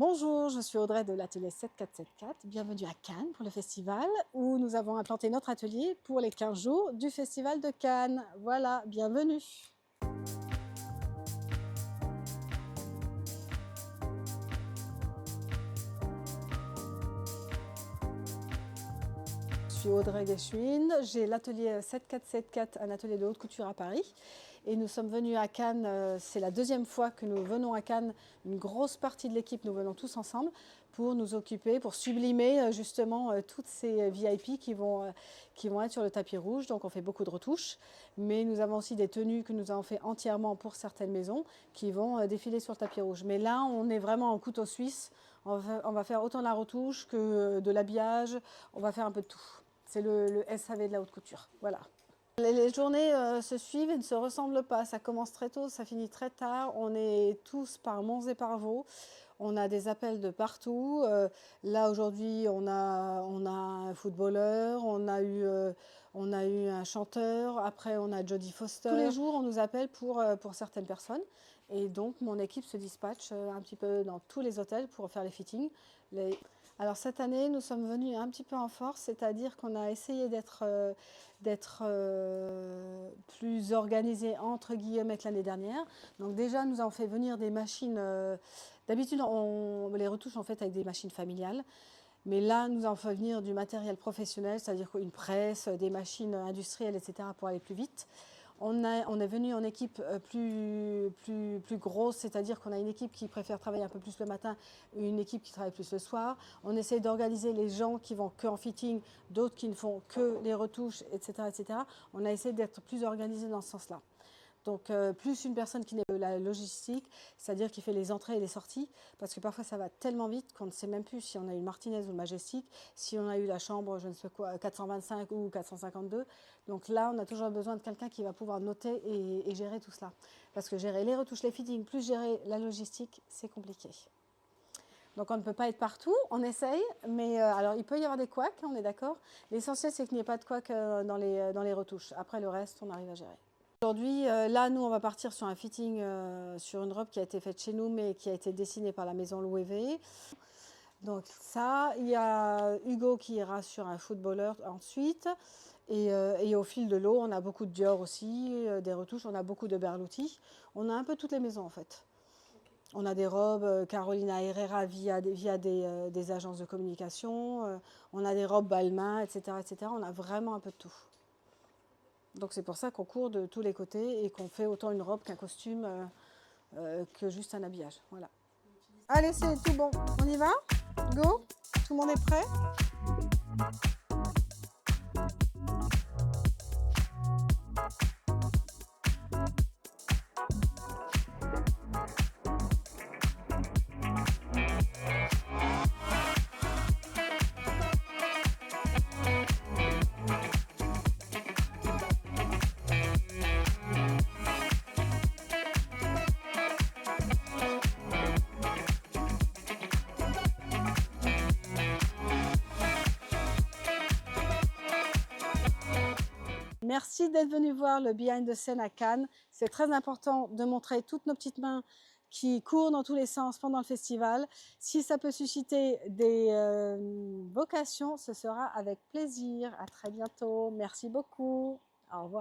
Bonjour, je suis Audrey de l'atelier 7474. Bienvenue à Cannes pour le festival où nous avons implanté notre atelier pour les 15 jours du festival de Cannes. Voilà, bienvenue. Je suis Audrey Geschwin, j'ai l'atelier 7474, un atelier de haute couture à Paris. Et nous sommes venus à Cannes, c'est la deuxième fois que nous venons à Cannes, une grosse partie de l'équipe, nous venons tous ensemble pour nous occuper, pour sublimer justement toutes ces VIP qui vont être sur le tapis rouge. Donc on fait beaucoup de retouches, mais nous avons aussi des tenues que nous avons fait entièrement pour certaines maisons qui vont défiler sur le tapis rouge. Mais là, on est vraiment en couteau suisse, on va faire autant de la retouche que de l'habillage, on va faire un peu de tout. C'est le SAV de la haute couture, voilà. Les journées se suivent et ne se ressemblent pas. Ça commence très tôt, ça finit très tard. On est tous par monts et par vaux. On a des appels de partout. Là aujourd'hui, on a un footballeur, on a eu un chanteur. Après, on a Jodie Foster. Tous les jours, on nous appelle pour certaines personnes. Et donc, mon équipe se dispatche un petit peu dans tous les hôtels pour faire les fittings. Alors cette année, nous sommes venus un petit peu en force, c'est-à-dire qu'on a essayé d'être plus organisés entre guillemets que l'année dernière. Donc déjà, nous avons fait venir des machines. D'habitude, les retouches sont faites avec des machines familiales. Mais là, nous avons fait venir du matériel professionnel, c'est-à-dire une presse, des machines industrielles, etc. pour aller plus vite. On est venu en équipe plus grosse, c'est-à-dire qu'on a une équipe qui préfère travailler un peu plus le matin, une équipe qui travaille plus le soir. On essaie d'organiser les gens qui vont que en fitting, d'autres qui ne font que les retouches, etc., etc. On a essayé d'être plus organisé dans ce sens-là. Donc plus une personne qui n'est pas la logistique, c'est-à-dire qui fait les entrées et les sorties, parce que parfois ça va tellement vite qu'on ne sait même plus si on a eu le Martinez ou le Majestic, si on a eu la chambre, je ne sais quoi, 425 ou 452. Donc là, on a toujours besoin de quelqu'un qui va pouvoir noter et gérer tout cela. Parce que gérer les retouches, les fittings, plus gérer la logistique, c'est compliqué. Donc on ne peut pas être partout, on essaye, mais alors il peut y avoir des couacs, on est d'accord. L'essentiel, c'est qu'il n'y ait pas de couacs dans les retouches. Après, le reste, on arrive à gérer. Aujourd'hui, là, nous, on va partir sur un fitting, sur une robe qui a été faite chez nous, mais qui a été dessinée par la maison Loewe. Donc ça, il y a Hugo qui ira sur un footballeur ensuite. Et au fil de l'eau, on a beaucoup de Dior aussi, des retouches, on a beaucoup de Berluti. On a un peu toutes les maisons, en fait. On a des robes Carolina Herrera via des agences de communication. On a des robes Balmain, etc., etc. On a vraiment un peu de tout. Donc c'est pour ça qu'on court de tous les côtés et qu'on fait autant une robe qu'un costume que juste un habillage. Voilà. Allez, c'est tout bon. On y va? Go? Tout le monde est prêt? Merci d'être venu voir le behind the scene à Cannes. C'est très important de montrer toutes nos petites mains qui courent dans tous les sens pendant le festival. Si ça peut susciter des vocations, ce sera avec plaisir. À très bientôt. Merci beaucoup. Au revoir.